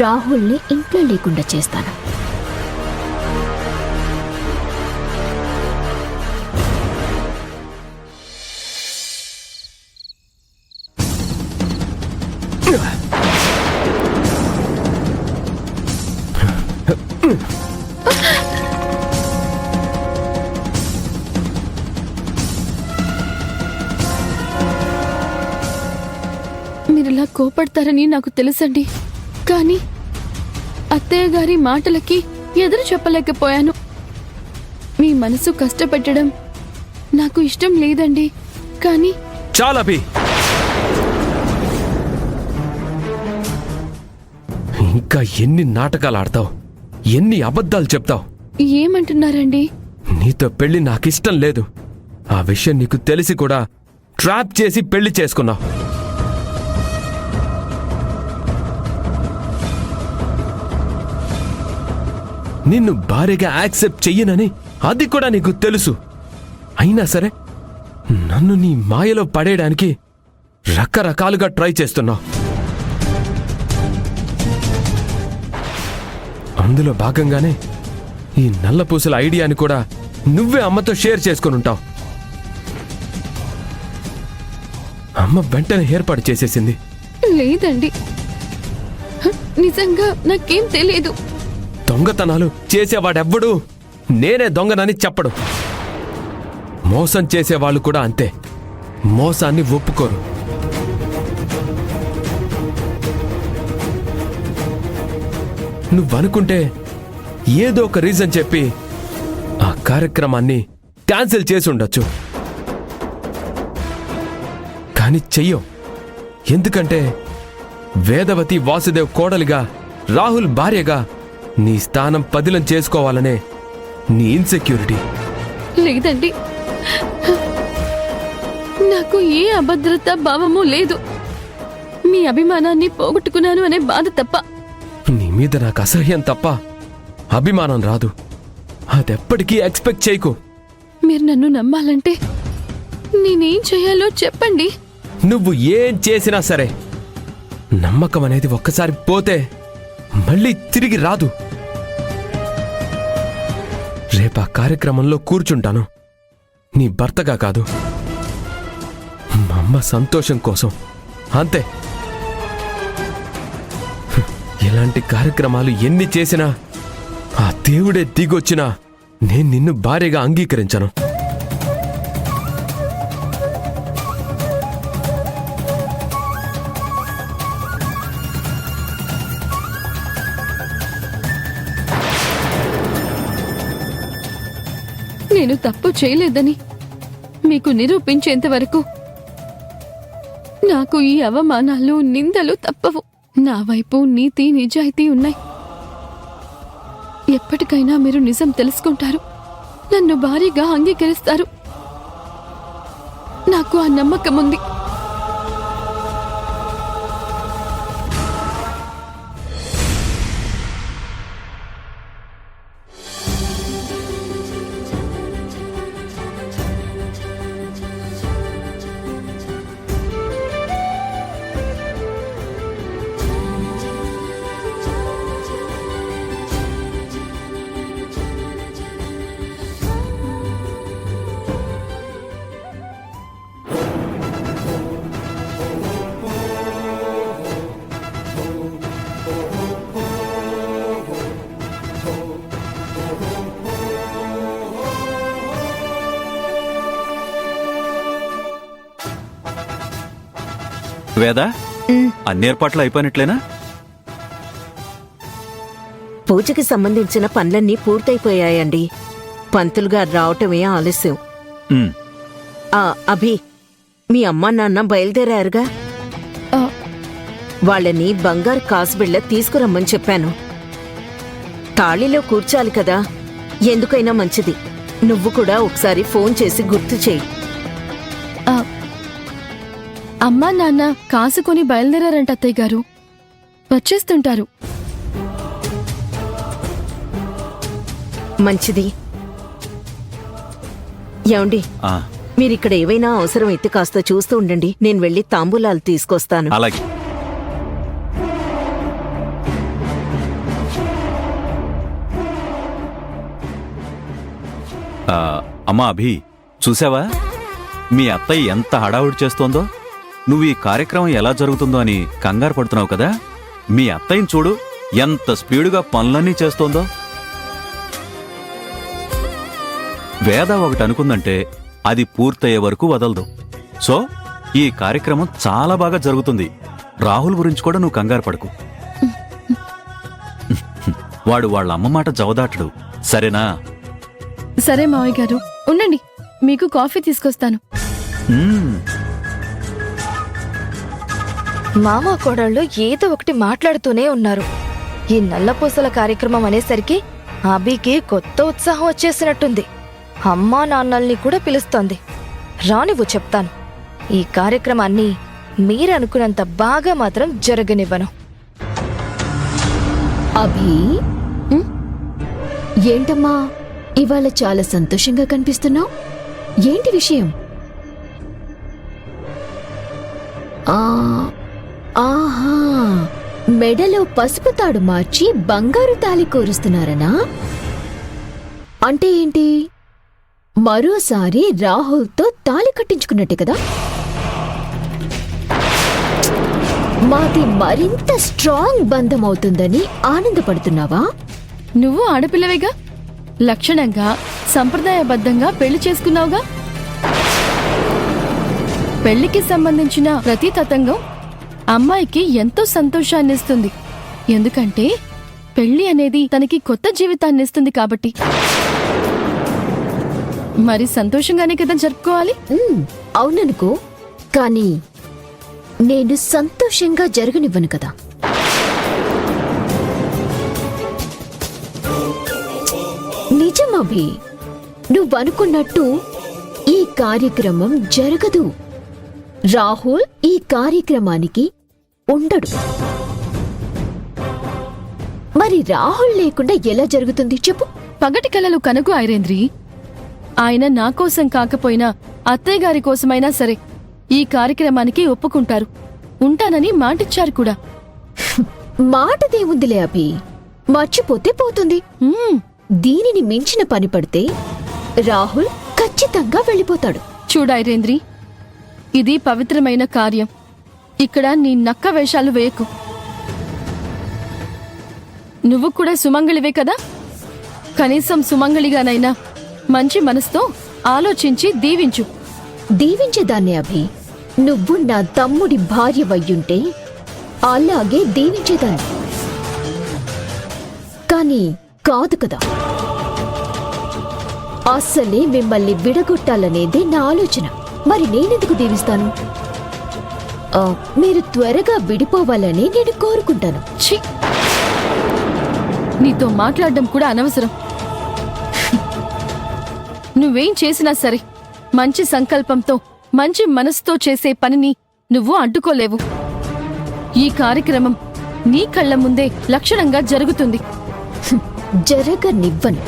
రాహుల్ని ఇంట్లో లేకుండా చేస్తాను. మీరిలా కోపడతారని నాకు తెలుసండి, కానీ అత్తయ్య గారి మాటలకి ఎదురు చెప్పలేకపోయాను. మీ మనసు కష్టపెట్టడం నాకు ఇష్టం లేదండి, కానీ చాలా అభి, ఇంకా ఎన్ని నాటకాలు ఆడతావు, ఎన్ని అబద్ధాలు చెప్తావు? ఏమంటున్నారండి? నీతో పెళ్లి నాకిష్టం లేదు. ఆ విషయం నీకు తెలిసి కూడా ట్రాప్ చేసి పెళ్లి చేసుకున్నావు. నిన్ను భార్యగా యాక్సెప్ట్ చెయ్యనని అది కూడా నీకు తెలుసు. అయినా సరే నన్ను నీ మాయలో పడేయడానికి రకరకాలుగా ట్రై చేస్తున్నావు. అందులో భాగంగానే ఈ నల్లపూసల ఐడియాని కూడా నువ్వే అమ్మతో షేర్ చేసుకుని ఉంటావు. అమ్మ వెంటనే ఏర్పాటు చేసేసింది. లేదండి, నిజంగా నాకేం తెలియదు. దొంగతనాలు చేసేవాడెవ్వడు నేనే దొంగనని చెప్పడు. మోసం చేసేవాళ్ళు కూడా అంతే, మోసాన్ని ఒప్పుకోరు. నువ్వనుకుంటే ఏదో ఒక రీజన్ చెప్పి ఆ కార్యక్రమాన్ని క్యాన్సిల్ చేసి ఉండొచ్చు, కానీ చెయ్యవు. ఎందుకంటే వేదవతి వాసుదేవ్ కోడలిగా, రాహుల్ భార్యగా నీ స్థానం పదిలం చేసుకోవాలనే నీ ఇన్సెక్యూరిటీ. లేదండి, నాకు ఏ అభద్రత భావము లేదు. మీ అభిమానాన్ని పోగొట్టుకున్నాను అనే బాధ తప్ప. నీ మీద నాకు అసహ్యం తప్ప అభిమానం రాదు. అదెప్పటికీ ఎక్స్పెక్ట్ చేయకు. మీరు నన్ను నమ్మాలంటే నేనేం చేయాలో చెప్పండి. నువ్వు ఏం చేసినా సరే నమ్మకం అనేది ఒక్కసారి పోతే మళ్ళీ తిరిగి రాదు. రేపా కార్యక్రమంలో కూర్చుంటాను, నీ భర్తగా కాదు, మా అమ్మ సంతోషం కోసం, అంతే. ఇలాంటి కార్యక్రమాలు ఎన్ని చేసినా, ఆ దేవుడే దిగొచ్చినా నేను నిన్ను భార్యగా అంగీకరించను. నేను తప్పు చేయలేదని మీకు నిరూపించేంత వరకు నాకు ఈ అవమానాలు, నిందలు తప్పవు. నా వైపు నీతి, నిజాయితీ ఉన్నాయి. ఎప్పటికైనా మీరు నిజం తెలుసుకుంటారు, నన్ను భారీగా అంగీకరిస్తారు. నాకు ఆ నమ్మకం ఉంది. వేదా, అన్ని ఏర్పాట్లు అయిపోయినట్లేనా? పూజకి సంబంధించిన పనులన్నీ పూర్తయిపోయాయండి. పంతులు గారు రావటమే ఆలస్యం. అభి, మీ అమ్మా నాన్న బయలుదేరారుగా? వాళ్ళని బంగారు కాసుబిళ్ళ తీసుకురమ్మని చెప్పాను. తాళిలో కూర్చాలి కదా, ఎందుకైనా మంచిది. నువ్వు కూడా ఒకసారి ఫోన్ చేసి గుర్తు చేయి. అమ్మా నాన్న కాసుకొని బయలుదేరారంట అత్తయ్య గారు, వచ్చేస్తుంటారు. మంచిది. ఏమండి, మీరిక్కడ ఏవైనా అవసరమైతే కాస్త చూస్తూ ఉండండి. నేను వెళ్ళి తాంబూలాలు తీసుకొస్తాను. అలాగే. అమ్మా అభి, చూసావా మీ అత్తయ్య ఎంత హడావుడి చేస్తోందో? నువ్వు ఈ కార్యక్రమం ఎలా జరుగుతుందో అని కంగారు పడుతున్నావు కదా. మీ అత్తయ్యని చూడు, ఎంత స్పీడుగా పనులన్నీ చేస్తోందో. వేద ఒకటి అనుకుందంటే అది పూర్తయ్యే వరకు వదలదు. సో ఈ కార్యక్రమం చాలా బాగా జరుగుతుంది. రాహుల్ గురించి కూడా నువ్వు కంగారు పడకు. వాడు వాళ్ళ అమ్మ మాట జవదాటడు, సరేనా? సరే మావయ్య గారు, ఉండండి, మీకు కాఫీ తీసుకొస్తాను. మామ కోడళ్ళు ఏదో ఒకటి మాట్లాడుతూనే ఉన్నారు. ఈ నల్లపూసల కార్యక్రమం అనేసరికి అభికి కొత్త ఉత్సాహం వచ్చేసినట్టుంది. అమ్మా నాన్నల్ని కూడా పిలుస్తోంది. రానివ్వు, చెప్తాను. ఈ కార్యక్రమాన్ని మీరనుకున్నంత బాగా మాత్రం జరగనివ్వను. అభి ఏంటమ్మా ఇవాళ చాలా సంతోషంగా కనిపిస్తున్నావు? ఏంటి విషయం? ఆహా, మెడలో పసుపు తాడు మార్చి బంగారు తాళి కోరుస్తున్నారనా? అంటే ఏంటి, మరోసారి రాహుల్తో తాళి కట్టించుకున్నట్టే కదా? మాది మరింత స్ట్రాంగ్ బంధం అవుతుందని ఆనందపడుతున్నావా? నువ్వు ఆడపిల్లవేగా, లక్షణంగా సంప్రదాయబద్ధంగా పెళ్లి చేసుకున్నావుగా. పెళ్లికి సంబంధించిన ప్రతి తతంగం అమ్మాయికి ఎంతో సంతోషాన్నిస్తుంది. ఎందుకంటే పెళ్లి అనేది తనకి కొత్త జీవితాన్నిస్తుంది కాబట్టి. మరి సంతోషంగానే కదా జరుపుకోవాలి. అవుననుకో, కానీ నేను సంతోషంగా జరగనివ్వను కదా. నిజమభి, నువ్వనుకున్నట్టు ఈ కార్యక్రమం జరగదు. రాహుల్ ఈ కార్యక్రమానికి ఉండడు. మరి రాహుల్ లేకుండా ఎలా జరుగుతుంది చెప్పు? పగటి కలలు కనుకు ఐరేంద్రి. ఆయన నా కోసం కాకపోయినా అత్తయ్య గారి కోసమైనా సరే ఈ కార్యక్రమానికి ఒప్పుకుంటారు. ఉంటానని మాటిచ్చారు కూడా. మాటదేముందిలే అభి, మర్చిపోతే పోతుంది. దీనిని మించిన పని పడితే రాహుల్ ఖచ్చితంగా వెళ్ళిపోతాడు. చూడైరేంద్రి, ఇది పవిత్రమైన కార్యం. ఇక్కడ నీ నక్క వేషాలు వేయకు. నువ్వు కూడా సుమంగళివే కదా. కనీసం సుమంగళిగానైనా మంచి మనసుతో ఆలోచించి దీవించు. దీవించేదాన్ని అభి. నువ్వు నా తమ్ముడి భార్య వయ్యుంటే అలాగే దీవించేదాన్ని. కానీ కాదు కదా. అస్సలే మిమ్మల్ని విడగొట్టాలనేదే నా ఆలోచన. మరి నేనెందుకు దీవిస్తాను? మీరు త్వరగా విడిపోవాలని నేను కోరుకుంటాను. ఛీ, నీతో మాట్లాడడం కూడా అనవసరం. నువ్వేం చేసినా సరే మంచి సంకల్పంతో మంచి మనసుతో చేసే పనిని నువ్వు అడ్డుకోలేవు. ఈ కార్యక్రమం నీ కళ్ళ ముందే లక్షణంగా జరుగుతుంది. జరగనివ్వను.